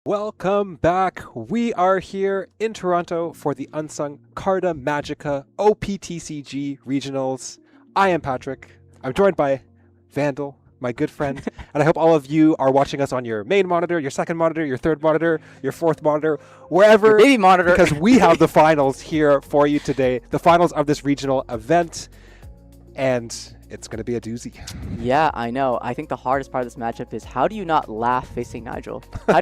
Welcome back. We are here in Toronto for the Unsung CARTA MAGICA OPTCG Regionals. I am Patrick. I'm joined by Vandal, my good friend, and I hope all of you are watching us on your main monitor, your second monitor, your third monitor, your fourth monitor, wherever. Your baby monitor. Because we have the finals here for you today, the finals of this regional event, and it's going to be a doozy. Yeah, I know. I think the hardest part of this matchup is how do you not laugh facing Nigel? How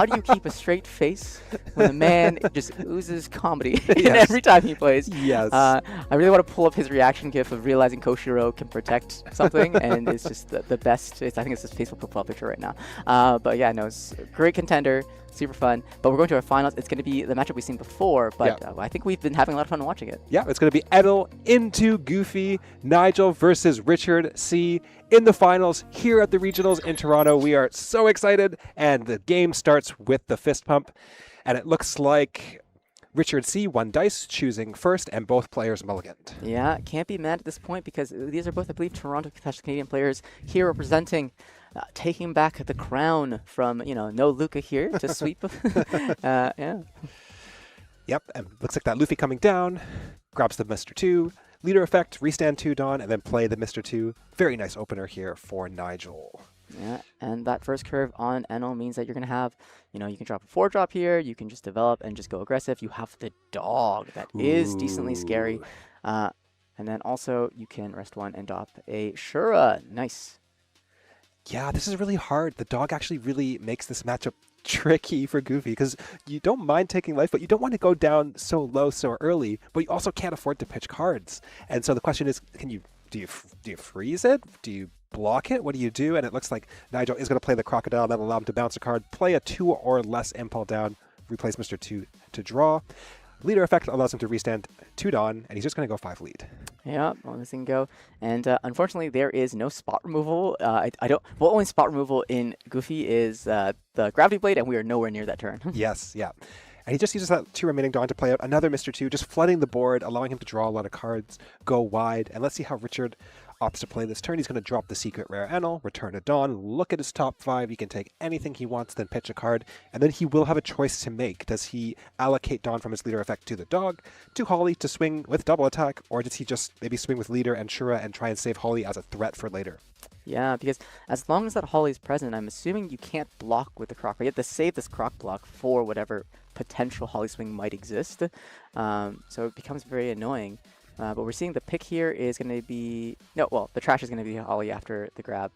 do you keep a straight face when the man just oozes comedy every time he plays? Yes. I really want to pull up his reaction gif of realizing Koshiro can protect something, and it's just the best. I think it's his Facebook profile picture right now. But yeah, no, it's a great contender. Super fun. But we're going to our finals. It's going to be the matchup we've seen before, but I think we've been having a lot of fun watching it. Yeah, it's going to be ENEL into Goofy, Nigel versus Richard C. in the finals here at the regionals in Toronto. We are so excited, and the game starts with the fist pump, and it looks like Richard C. won dice, choosing first, and both players mulliganed. Yeah, can't be mad at this point because these are both, I believe, Toronto/Canadian players here representing. Taking back the crown from, no Luca here to sweep. Yeah. Yep, and looks like that Luffy coming down, grabs the Mr. 2, leader effect, restand 2 Dawn, and then play the Mr. 2. Very nice opener here for Nigel. Yeah, and that first curve on ENEL means that you're going to have, you can drop a 4-drop here, you can just develop and just go aggressive. You have the dog that is decently scary. And then also you can rest 1 and drop a Shura. Nice. Yeah, this is really hard. The dog actually really makes this matchup tricky for Goofy because you don't mind taking life, but you don't want to go down so low so early, but you also can't afford to pitch cards. And so the question is, do you freeze it? Do you block it? What do you do? And it looks like Nigel is going to play the Crocodile. That'll allow him to bounce a card, play a 2 or less impulse down, replace Mr. 2 to draw. Leader effect allows him to restand 2 Dawn, and he's just going to go 5 lead. Yeah, well, this can go. And unfortunately, there is no spot removal. Only spot removal in Goofy is the Gravity Blade, and we are nowhere near that turn. Yes, yeah. And he just uses that 2 remaining Dawn to play out another Mr. 2, just flooding the board, allowing him to draw a lot of cards, go wide. And let's see how Richard opts to play this turn. He's going to drop the secret rare ENEL, return a Dawn, look at his top 5. He can take anything he wants, then pitch a card, and then he will have a choice to make. Does he allocate Dawn from his leader effect to the dog, to Holly to swing with double attack, or does he just maybe swing with leader and Shura and try and save Holly as a threat for later? Yeah, because as long as that Holly is present, I'm assuming you can't block with the Croc. You have to save this Croc block for whatever potential Holly swing might exist. So it becomes very annoying. But we're seeing the pick here is going to be... the trash is going to be Holly after the grab.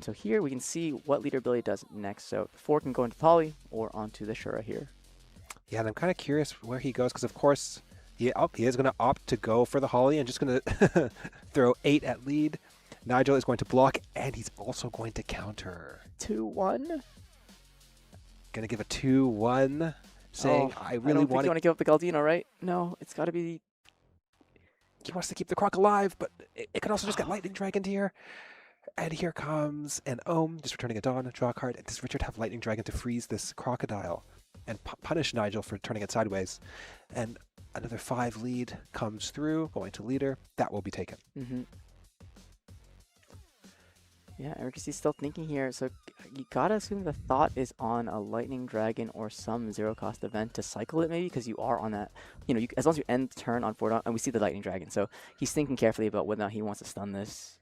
So here we can see what leader ability does next. So 4 can go into Holly or onto the Shura here. Yeah, and I'm kind of curious where he goes because, of course, he is going to opt to go for the Holly and just going to throw 8 at lead. Nigel is going to block, and he's also going to counter. 2-1? Going to give a 2-1, saying, I really want to... You want to give up the Galdino, right? No, it's got to be... He wants to keep the Croc alive, but it can also just get Lightning Dragon here. And here comes an Ohm, just returning a Dawn, draw a card. And does Richard have Lightning Dragon to freeze this Crocodile and punish Nigel for turning it sideways? And another 5 lead comes through, going to leader. That will be taken. Yeah, Eric is still thinking here, so you gotta assume the thought is on a Lightning Dragon or some zero-cost event to cycle it maybe, because you are on that, as long as you end the turn on 4 Dawn, and we see the Lightning Dragon, so he's thinking carefully about whether or not he wants to stun this.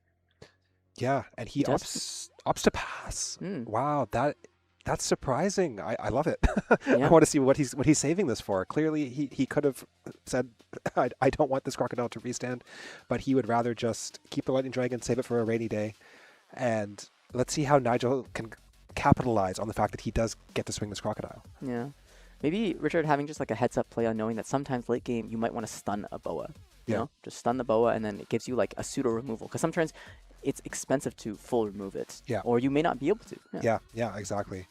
Yeah, and he opts to pass. Wow, that's surprising. I love it. Yeah. I want to see what he's saving this for. Clearly, he could have said, I don't want this Crocodile to restand, but he would rather just keep the Lightning Dragon, save it for a rainy day. And let's see how Nigel can capitalize on the fact that he does get to swing this Crocodile. Yeah. Maybe Richard having just like a heads-up play on knowing that sometimes late game you might want to stun a Boa. You know? Just stun the Boa, and then it gives you like a pseudo-removal. Because sometimes it's expensive to full remove it. Yeah. Or you may not be able to. Yeah, exactly.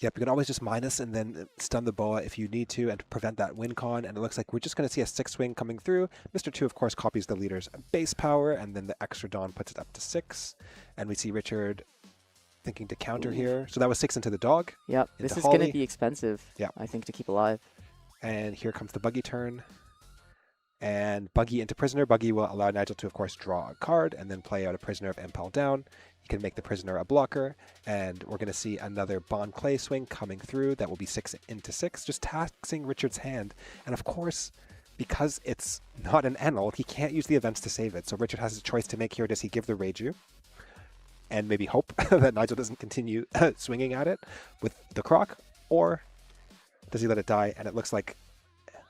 Yep, you can always just minus and then stun the Boa if you need to and prevent that win con. And it looks like we're just going to see a 6 swing coming through. Mr. 2, of course, copies the leader's base power, and then the extra Dawn puts it up to 6. And we see Richard thinking to counter here. So that was 6 into the dog. Yep, this is going to be expensive, I think, to keep alive. And here comes the Buggy turn. And Buggy into Prisoner. Buggy will allow Nigel to, of course, draw a card and then play out a Prisoner of Impel down. He can make the prisoner a blocker, and we're going to see another Bond Clay swing coming through. That will be 6 into 6, just taxing Richard's hand. And of course, because it's not an ENEL, he can't use the events to save it. So Richard has a choice to make here. Does he give the Reiju and maybe hope that Nigel doesn't continue swinging at it with the croc, or does he let it die? And it looks like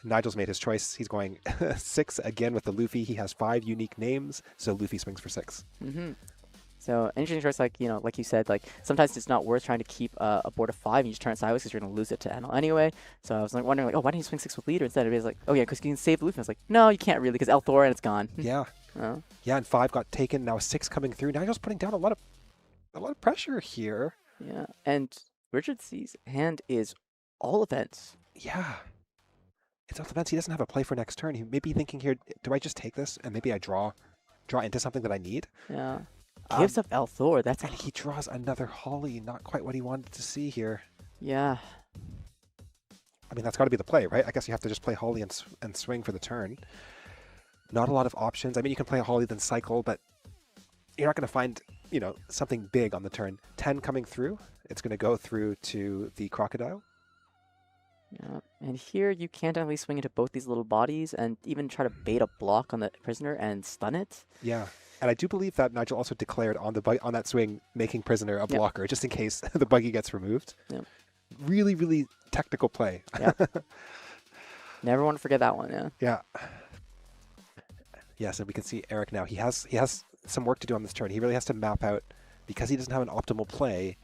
Nigel's made his choice. He's going 6 again with the Luffy. He has 5 unique names, so Luffy swings for 6. So interesting choice, like like you said, like sometimes it's not worth trying to keep a board of 5 and you just turn it sideways because you're going to lose it to ENEL anyway. So I was like wondering, like, oh, why didn't you swing 6 with leader instead? Everybody's like, oh yeah, because you can save Luffy. I was like, no, you can't really because Thor and it's gone. Yeah. Oh. Yeah, and 5 got taken. Now 6 coming through. Nigel's putting down a lot of pressure here. Yeah, and Richard's hand is all events. Yeah. It's all events. He doesn't have a play for next turn. He may be thinking here, do I just take this and maybe I draw into something that I need? Yeah. Gives up Thor. That's and he draws another Holly. Not quite what he wanted to see here. Yeah. I mean, that's got to be the play, right? I guess you have to just play Holly and swing for the turn. Not a lot of options. I mean, you can play a Holly then cycle, but you're not going to find, something big on the turn. 10 coming through. It's going to go through to the crocodile. Yeah, and here you can't only swing into both these little bodies and even try to bait a block on the prisoner and stun it. Yeah, and I do believe that Nigel also declared on that swing making prisoner a blocker just in case the buggy gets removed. Yep. Really, really technical play. Yeah. Never want to forget that one. Yeah. Yeah. Yes, and we can see Eric now. He has some work to do on this turn. He really has to map out, because he doesn't have an optimal play.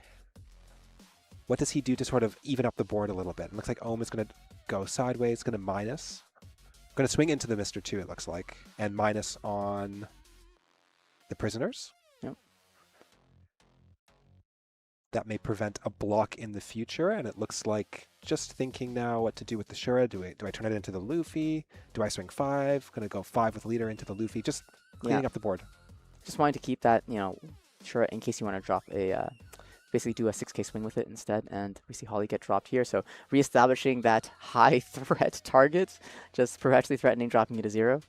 What does he do to sort of even up the board a little bit? It looks like Ohm is going to go sideways, going to minus. Going to swing into the Mr. 2, it looks like, and minus on the prisoners. Yep. That may prevent a block in the future, and it looks like just thinking now what to do with the Shura. Do I turn it into the Luffy? Do I swing 5? Going to go 5 with leader into the Luffy, just cleaning up the board. Just wanting to keep that, Shura in case you want to drop a... basically do a 6k swing with it instead, and we see Holly get dropped here. So reestablishing that high threat target, just perpetually threatening dropping it to 0.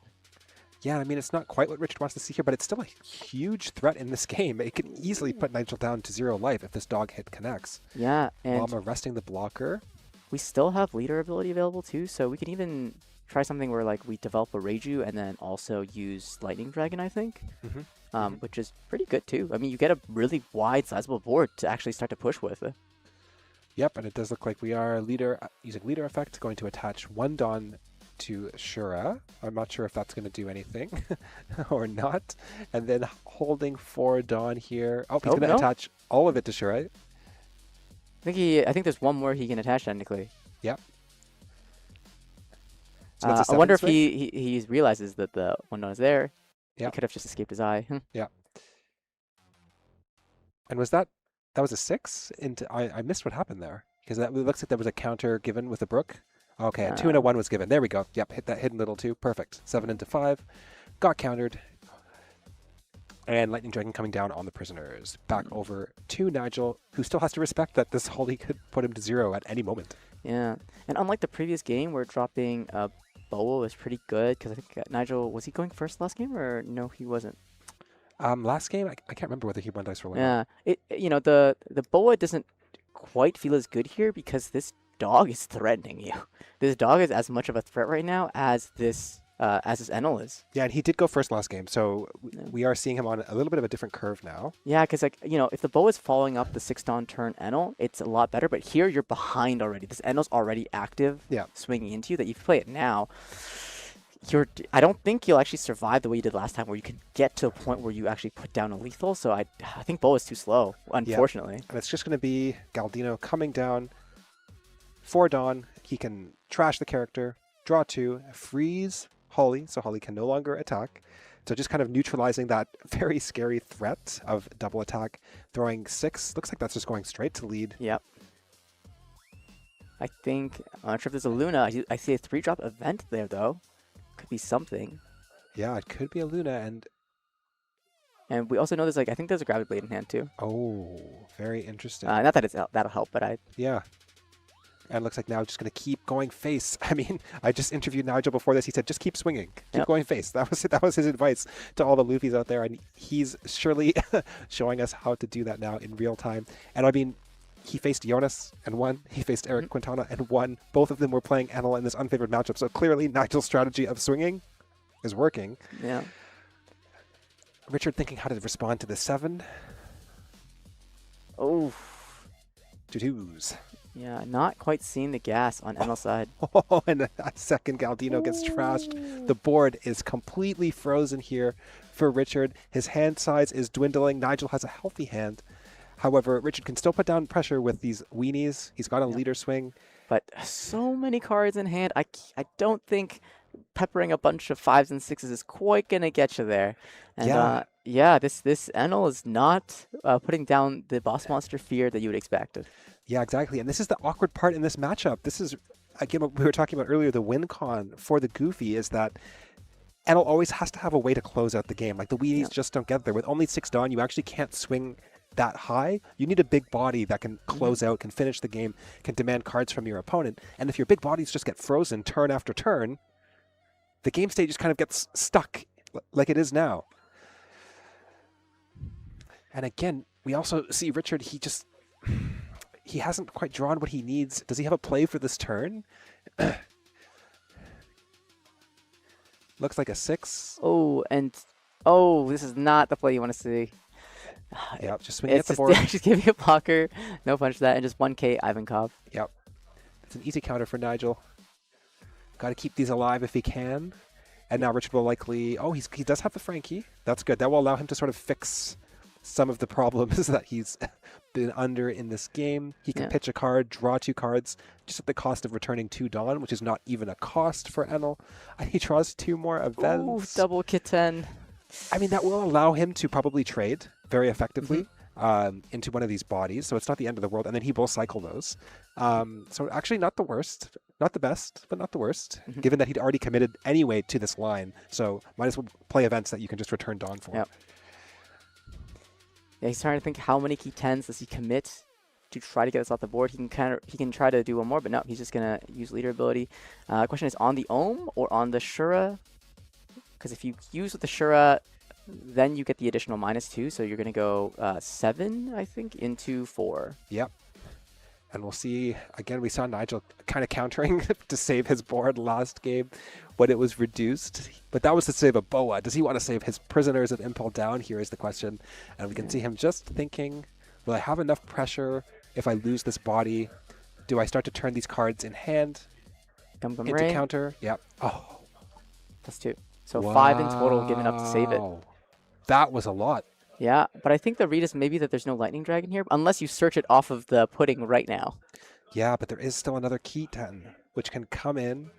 Yeah, I mean, it's not quite what Richard wants to see here, but it's still a huge threat in this game. It can easily put Nigel down to 0 life if this dog hit connects. Yeah, and while I'm arresting the blocker. We still have leader ability available too, so we can even try something where like we develop a Reiju and then also use Lightning Dragon, I think. Which is pretty good too. I mean, you get a really wide, sizable board to actually start to push with. Yep, and it does look like we are using leader effect, going to attach 1 Dawn to Shura. I'm not sure if that's going to do anything or not. And then holding 4 Dawn here. Oh, he's going to attach all of it to Shura. I think there's one more he can attach technically. Yep. So I wonder if he realizes that the 1 Dawn is there. Yeah. He could have just escaped his eye. Yeah. And was that was a 6? I missed what happened there, because it looks like there was a counter given with a brook. Okay, a 2 and a 1 was given. There we go. Yep, hit that hidden little 2. Perfect. 7 into 5. Got countered. And Lightning Dragon coming down on the prisoners. Back over to Nigel, who still has to respect that this Holly could put him to 0 at any moment. Yeah. And unlike the previous game where dropping Boa was pretty good, because I think Nigel, was he going first last game, or no, he wasn't? Last game, I can't remember whether he won dice for one. Yeah. The Boa doesn't quite feel as good here because this dog is threatening you. This dog is as much of a threat right now as this ENEL is. Yeah, and he did go first last game, so we are seeing him on a little bit of a different curve now. Yeah, because if the Boa is following up the 6-Dawn turn ENEL, it's a lot better. But here you're behind already. This ENEL's already active, swinging into you. That if you play it now, I don't think you'll actually survive the way you did last time, where you could get to a point where you actually put down a lethal. So I think Boa is too slow, unfortunately. And it's just going to be Galdino coming down for Dawn. He can trash the character, draw 2, freeze Holly, so Holly can no longer attack. So just kind of neutralizing that very scary threat of double attack. Throwing 6. Looks like that's just going straight to lead. Yep. I'm not sure if there's a Luna. I see a 3-drop event there, though. Could be something. Yeah, it could be a Luna, and we also know there's I think there's a Gravity Blade in hand, too. Oh, very interesting. Not that that'll help, but Yeah. And it looks like now just going to keep going face. I mean, I just interviewed Nigel before this. He said, just keep swinging. Keep going face. That was his advice to all the Luffys out there. And he's surely showing us how to do that now in real time. And I mean, he faced Jonas and won. He faced Eric Quintana and won. Both of them were playing ENEL in this unfavored matchup. So clearly Nigel's strategy of swinging is working. Yeah. Richard thinking how to respond to the 7. Oh. Tutus. Yeah, not quite seeing the gas on ENEL side. Oh, and a second Galdino gets trashed. The board is completely frozen here for Richard. His hand size is dwindling. Nigel has a healthy hand. However, Richard can still put down pressure with these weenies. He's got a leader swing. But so many cards in hand. I don't think peppering a bunch of 5s and 6s is quite going to get you there. And yeah, this ENEL is not putting down the boss monster fear that you would expect. Yeah, exactly. And this is the awkward part in this matchup. This is, again, what we were talking about earlier, the win con for the Goofy is that ENEL always has to have a way to close out the game. Like the weenies just don't get there. With only 6 Dawn, you actually can't swing that high. You need a big body that can close out, can finish the game, can demand cards from your opponent. And if your big bodies just get frozen turn after turn, the game state just kind of gets stuck like it is now. And again, we also see Richard, he hasn't quite drawn what he needs. Does he have a play for this turn? Looks like a 6. Oh, and this is not the play you want to see. Yep, just swinging at the board. Just give me a blocker, no punch that, and just 1k Ivankov. Yep. It's an easy counter for Nigel. Got to keep these alive if he can. And now Richard will likely... Oh, he does have the Frankie. That's good. That will allow him to sort of fix some of the problems that he's been under in this game. He can pitch a card, draw 2 cards, just at the cost of returning 2 Dawn, which is not even a cost for ENEL. And he draws 2 more events. Ooh, double Kitten. I mean, that will allow him to probably trade very effectively into one of these bodies. So it's not the end of the world. And then he will cycle those. So actually not the worst. Not the best, but not the worst, given that he'd already committed anyway to this line. So might as well play events that you can just return Dawn for. Yep. Yeah, he's trying to think how many key 10s does he commit to try to get us off the board. He can try to do one more, but no, he's just gonna use leader ability. Question is on the Ohm or on the Shura? Because if you use with the Shura, then you get the additional -2, so you're gonna go 7, I think, into 4. Yep. And we'll see, again, we saw Nigel kind of countering to save his board last game when it was reduced. But that was to save a Boa. Does he want to save his prisoners of Impel down? Here is the question. And we can see him just thinking, will I have enough pressure if I lose this body? Do I start to turn these cards in hand into Ray. counter? Yep. Oh. +2. So 5 in total given up to save it. That was a lot. Yeah, but I think the read is maybe that there's no Lightning Dragon here, unless you search it off of the pudding right now. Yeah, but there is still another key 10, which can come in,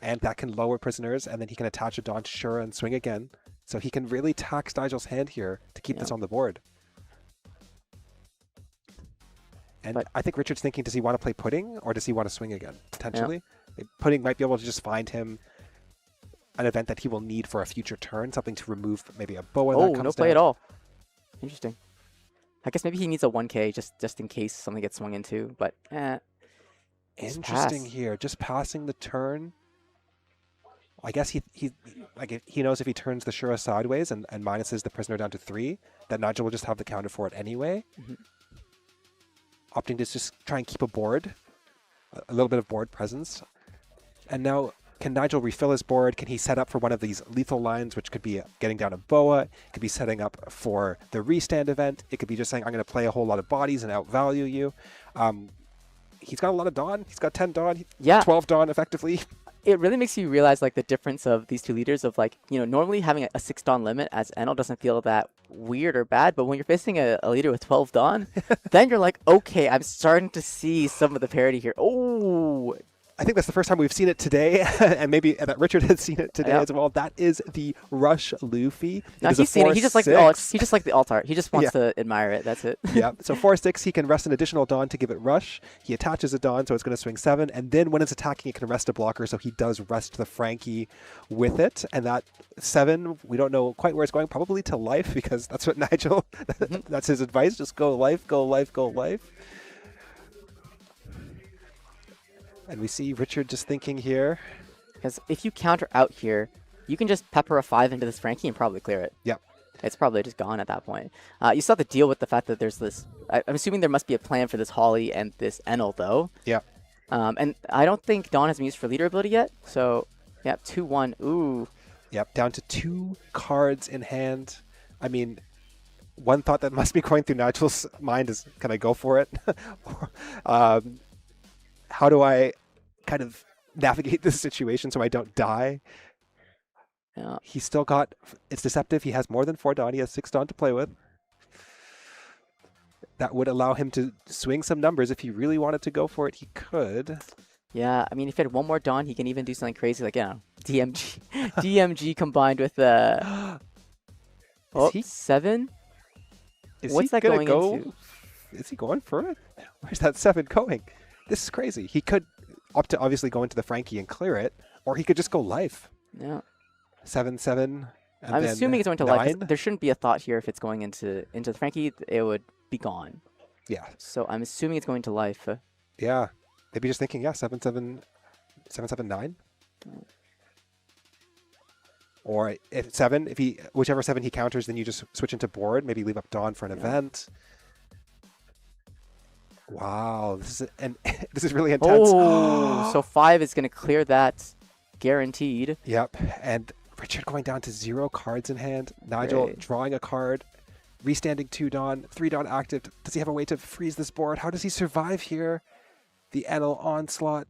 and that can lower prisoners, and then he can attach a Dawn to Shura and swing again. So he can really tax Nigel's hand here to keep this on the board. And I think Richard's thinking, does he want to play pudding, or does he want to swing again, potentially? Yeah. Pudding might be able to just find him an event that he will need for a future turn, something to remove maybe a Boa that comes no play down. at all. Interesting. I guess maybe he needs a 1k just in case something gets swung into, but Interesting here. Just passing the turn. I guess he knows if he turns the Shura sideways and minuses the prisoner down to 3, that Nigel will just have the counter for it anyway. Opting to just try and keep a board, a little bit of board presence. And now, can Nigel refill his board? Can he set up for one of these lethal lines, which could be getting down a Boa? It could be setting up for the restand event. It could be just saying, I'm going to play a whole lot of bodies and outvalue you. He's got a lot of Dawn. He's got 10 Dawn. 12 Dawn, effectively. It really makes you realize like the difference of these two leaders of like, normally having a 6 Dawn limit as ENEL doesn't feel that weird or bad, but when you're facing a leader with 12 Dawn, then you're like, okay, I'm starting to see some of the parity here. Oh, I think that's the first time we've seen it today, and maybe that Richard has seen it today as well. That is the Rush Luffy. No, he's seen it. He just like the alt art. He just wants to admire it. That's it. Yeah. So 4/6, he can rest an additional Dawn to give it Rush. He attaches a Dawn, so it's going to swing 7, and then when it's attacking, it can rest a blocker. So he does rest the Frankie with it, and that 7, we don't know quite where it's going. Probably to life, because that's what Nigel. That's his advice. Just go life, go life, go life. And we see Richard just thinking here. Because if you counter out here, you can just pepper a 5 into this Frankie and probably clear it. Yep. It's probably just gone at that point. You still have to deal with the fact that there's this... I'm assuming there must be a plan for this Holly and this Enel, though. Yeah. And I don't think Dawn has been used for leader ability yet. So, yeah, 2-1. Ooh. Yep, down to 2 cards in hand. I mean, one thought that must be going through Nigel's mind is, can I go for it? How do I kind of navigate this situation so I don't die? Yeah. He's still got, it's deceptive. He has more than 4 Dawn. He has 6 Dawn to play with. That would allow him to swing some numbers. If he really wanted to go for it, he could. Yeah, I mean, if he had one more Dawn, he can even do something crazy like, DMG. DMG combined with oh, 7? What's that going into? Is he going for it? Where's that 7 going? This is crazy. He could opt to obviously go into the Frankie and clear it, or he could just go life. Yeah. 7-7. I'm assuming it's going to life. There shouldn't be a thought here if it's going into the Frankie. It would be gone. Yeah. So I'm assuming it's going to life. Yeah. Maybe just thinking, yeah, 7-7, 7-7-9. Or if 7, whichever 7 he counters, then you just switch into board. Maybe leave up Dawn for an event. Wow, this is really intense. Oh, so 5 is going to clear that, guaranteed. Yep, and Richard going down to 0 cards in hand. Nigel drawing a card, restanding 2 Dawn, 3 Dawn active. Does he have a way to freeze this board? How does he survive here? The Enel onslaught.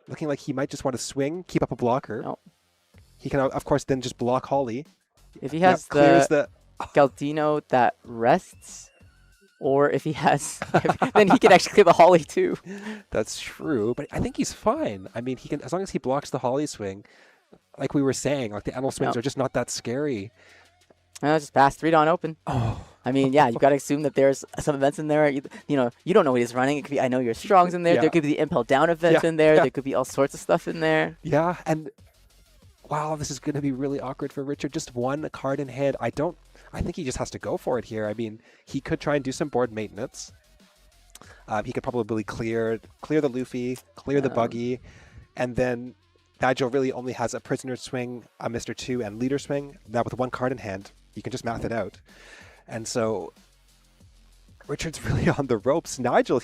Looking like he might just want to swing, keep up a blocker. No. He can, of course, then just block Holly. If he has the Galdino that rests, or if he has, then he can actually clear the Holly too. That's true, but I think he's fine. I mean, he can, as long as he blocks the Holly swing, like we were saying, like the Enel swings are just not that scary. Just pass 3 Dawn open. Oh. I mean, yeah, you got to assume that there's some events in there. You know, you don't know what he's running. It could be, I know your Strong's in there. There could be the Impel Down event in there. There could be all sorts of stuff in there. Yeah, and wow, this is going to be really awkward for Richard. Just 1 card in hand. I think he just has to go for it here. I mean, he could try and do some board maintenance. He could probably clear the Luffy, clear the buggy, and then Nigel really only has a prisoner swing, a Mr. 2, and leader swing. Now with 1 card in hand, you can just math it out. And so Richard's really on the ropes. Nigel,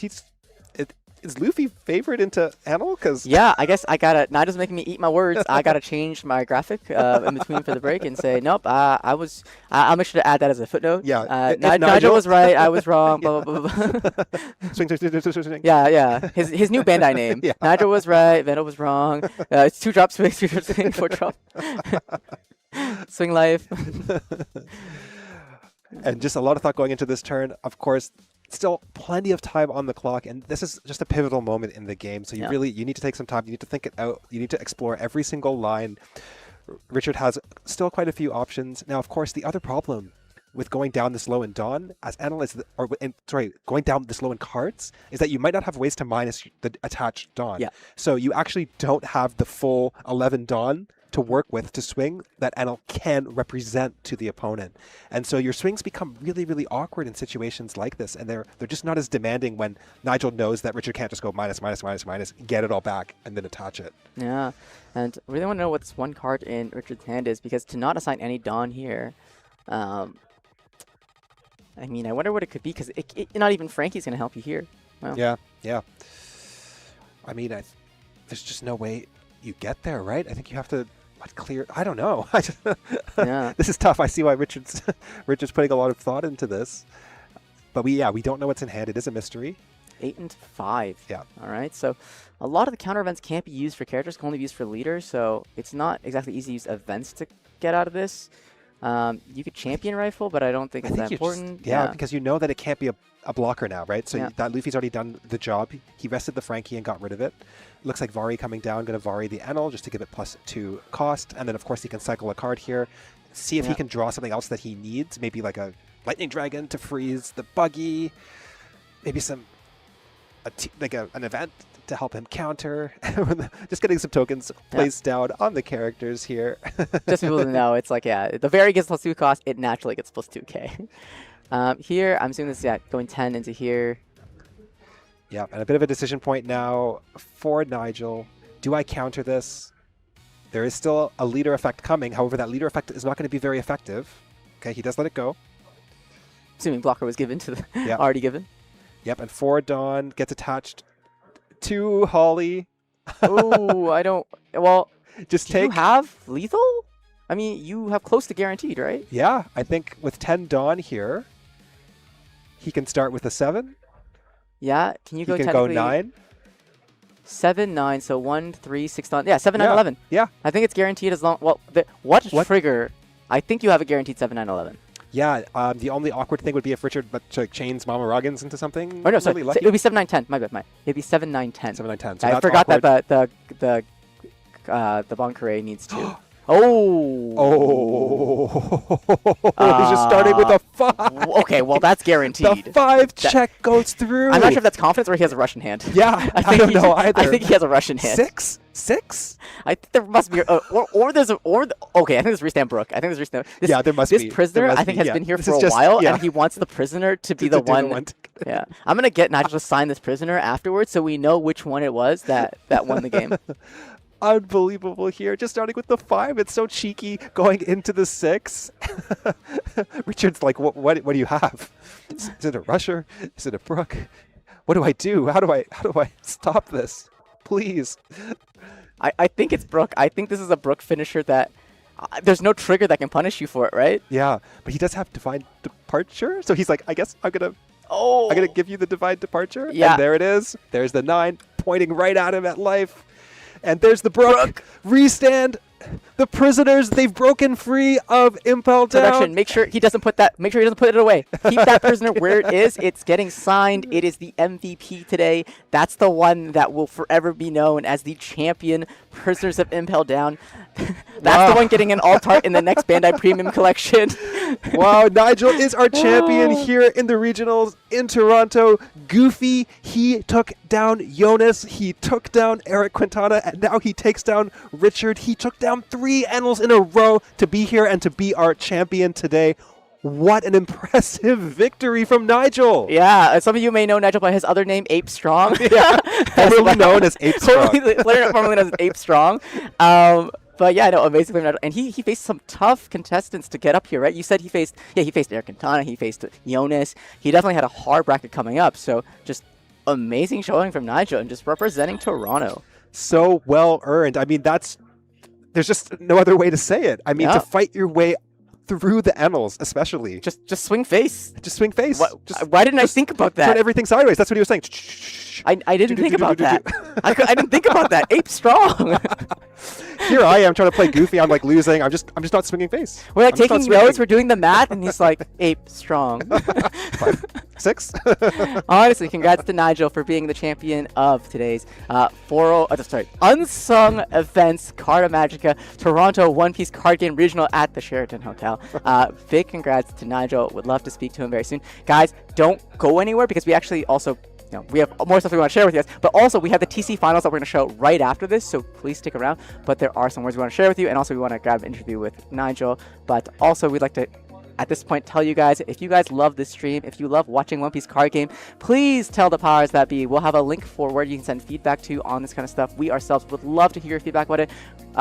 is Luffy favored into Enel? Because yeah, I guess I gotta. Nigel's making me eat my words. I gotta change my graphic in between for the break and say nope. I'll make sure to add that as a footnote. Yeah, Nigel was right. I was wrong. Blah, blah, blah, blah. swing. Yeah. His new Bandai name. Yeah. Nigel was right. Vandal was wrong. It's 2 drop swing, 3 drop swing, 4 drop. Swing life. And just a lot of thought going into this turn. Of course, still plenty of time on the clock, and this is just a pivotal moment in the game. So you need to take some time. You need to think it out. You need to explore every single line. Richard has still quite a few options. Now, of course, the other problem with going down this low in Dawn, as analysts, going down this low in cards, is that you might not have ways to minus the attached Dawn. Yeah. So you actually don't have the full 11 Dawn to work with to swing that Enel can represent to the opponent. And so your swings become really, really awkward in situations like this, and they're just not as demanding when Nigel knows that Richard can't just go minus, get it all back, and then attach it. Yeah, and I really want to know what this 1 card in Richard's hand is, because to not assign any Dawn here, I mean, I wonder what it could be, because not even Frankie's going to help you here. Well. Yeah. I mean, there's just no way you get there, right? I think you have to clear. I don't know. Yeah. This is tough. I see why Richard's putting a lot of thought into this. But we don't know what's in hand. It is a mystery. 8 and 5. Yeah. All right. So a lot of the counter events can't be used for characters, can only be used for leaders. So it's not exactly easy to use events to get out of this. You could champion rifle, but I don't think it's that important. Because you know that it can't be a blocker now, right? So that Luffy's already done the job. He rested the Frankie and got rid of it. Looks like Vari coming down, going to Vari the Enel just to give it +2 cost. And then, of course, he can cycle a card here. See if he can draw something else that he needs. Maybe like a Lightning Dragon to freeze the buggy. Maybe an event to help him counter. Just getting some tokens placed down on the characters here. Just people to know, it's like, the Vari gets +2 cost, it naturally gets +2k. Here, I'm assuming this is going 10 into here. Yeah, and a bit of a decision point now for Nigel. Do I counter this? There is still a leader effect coming. However, that leader effect is not going to be very effective. Okay, he does let it go. Assuming blocker was given to the Yep. already given. Yep, and 4 Dawn gets attached to Holly. Oh, I don't. Well, Just do take. you have lethal? I mean, you have close to guaranteed, right? Yeah, I think with 10 Dawn here, he can start with a 7. Yeah. Can you He go can go technically 9. 7, 9? So 1, 3, 6, 9. Yeah, 7, 9, Yeah. 11. Yeah, I think it's guaranteed as long. Well, what What? trigger? I think you have a guaranteed 7, 9, 11. yeah. The only awkward thing would be if Richard chains Mama Roggins into something. Oh no, sorry. really It lucky. would be 7, 9, 10. My bad. It'd be 7, 9, 10. 7, 9, 10. So I that's forgot awkward. that the Boncaret needs 2. Oh. Oh, he's just starting with a 5. Okay, well that's guaranteed. The 5 check goes through. I'm not sure if that's confidence or he has a Russian hand. Yeah, I think don't he- know either. I think he has a Russian hand. 6? 6? I think there must be, okay. I think there's Restamp Brook. I think there's Restamp. Yeah, there must this be. There prisoner, must I think, be, has yeah. been here This for is a just- while, yeah. and he wants the prisoner to be To the do one. Yeah, I'm gonna get Nigel to sign this prisoner afterwards, so we know which one it was that won the game. Unbelievable here. Just starting with the 5. It's so cheeky going into the 6. Richard's like, what do you have? Is it a rusher? Is it a brook? What do I do? How do I stop this? Please. I think it's Brook. I think this is a Brook finisher that there's no trigger that can punish you for it, right? Yeah, but he does have divine departure. So he's like, I guess I'm gonna Oh, give you the divine departure. Yeah. And there it is. There's the 9 pointing right at him at life. And there's the Brook. Restand. The prisoners, they've broken free of Impel Down. Production, make sure he doesn't put it away. Keep that prisoner where it is. It's getting signed. It is the MVP today. That's the one that will forever be known as the champion prisoners of Impel Down. That's the one getting an alt art in the next Bandai Premium collection. Wow, Nigel is our champion here in the regionals in Toronto. Goofy, he took down Jonas, he took down Eric Quintana, and now he takes down Richard. He took down 3 ENELs in a row to be here and to be our champion today. What an impressive victory from Nigel. Yeah, some of you may know Nigel by his other name, Ape Strong. Formerly known as Ape Strong. Formerly known as Ape Strong. But yeah, no, amazing. And he faced some tough contestants to get up here, right? You said he faced Eric Quintana, he faced Jonas. He definitely had a hard bracket coming up. So just amazing showing from Nigel and just representing Toronto. So well earned. I mean, there's just no other way to say it. I mean, Yeah. to fight your way through the ENELs, especially. Just swing face. Just swing face. Why didn't I think about that? Turn everything sideways. That's what he was saying. I didn't think about that. I didn't think about that. Ape Strong. Here I am trying to play Goofy. I'm like losing. I'm just not swinging face. We're like I'm just not taking swinging. notes. We're doing the math, and he's like, Ape Strong. 5, 6. Honestly, congrats to Nigel for being the champion of today's Unsung Events Carta Magica Toronto One Piece Card Game Regional at the Sheraton Hotel. Big congrats to Nigel. Would love to speak to him very soon. Guys, don't go anywhere because we actually also we have more stuff we want to share with you guys, but also we have the TC finals that we're going to show right after this, so please stick around. But there are some words we want to share with you, and also we want to grab an interview with Nigel. But also we'd like to, at this point, tell you guys, if you guys love this stream, if you love watching One Piece card game, please tell the powers that be. We'll have a link for where you can send feedback to on this kind of stuff. We ourselves would love to hear your feedback about it.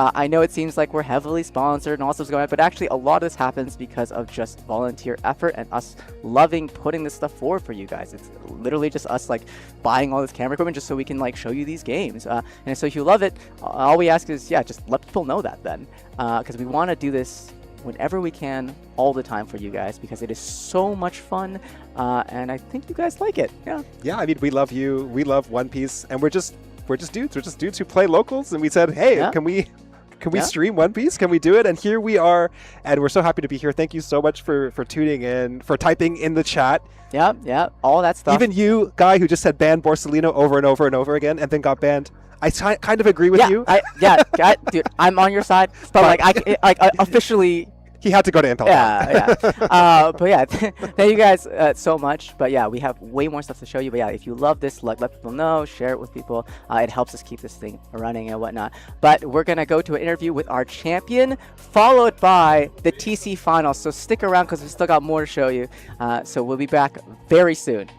I know it seems like we're heavily sponsored and all stuff's going on, but actually a lot of this happens because of just volunteer effort and us loving putting this stuff forward for you guys. It's literally just us like buying all this camera equipment just so we can like show you these games. And so if you love it, all we ask is, yeah, just let people know that then, because we want to do this whenever we can, all the time for you guys, because it is so much fun, and I think you guys like it. Yeah, I mean, we love you. We love One Piece, and we're just dudes. We're just dudes who play locals, and we said, hey, Yeah. can we stream One Piece? Can we do it? And here we are, and we're so happy to be here. Thank you so much for tuning in, for typing in the chat. Yeah, all that stuff. Even you, guy who just said ban Borsalino over and over and over again, and then got banned. I kind of agree with you. Dude, I'm on your side, but like I officially. He had to go to Impel. Yeah. But yeah, thank you guys so much. But yeah, we have way more stuff to show you. But yeah, if you love this, let people know, share it with people. It helps us keep this thing running and whatnot. But we're gonna go to an interview with our champion, followed by the TC finals. So stick around because we still got more to show you. So we'll be back very soon.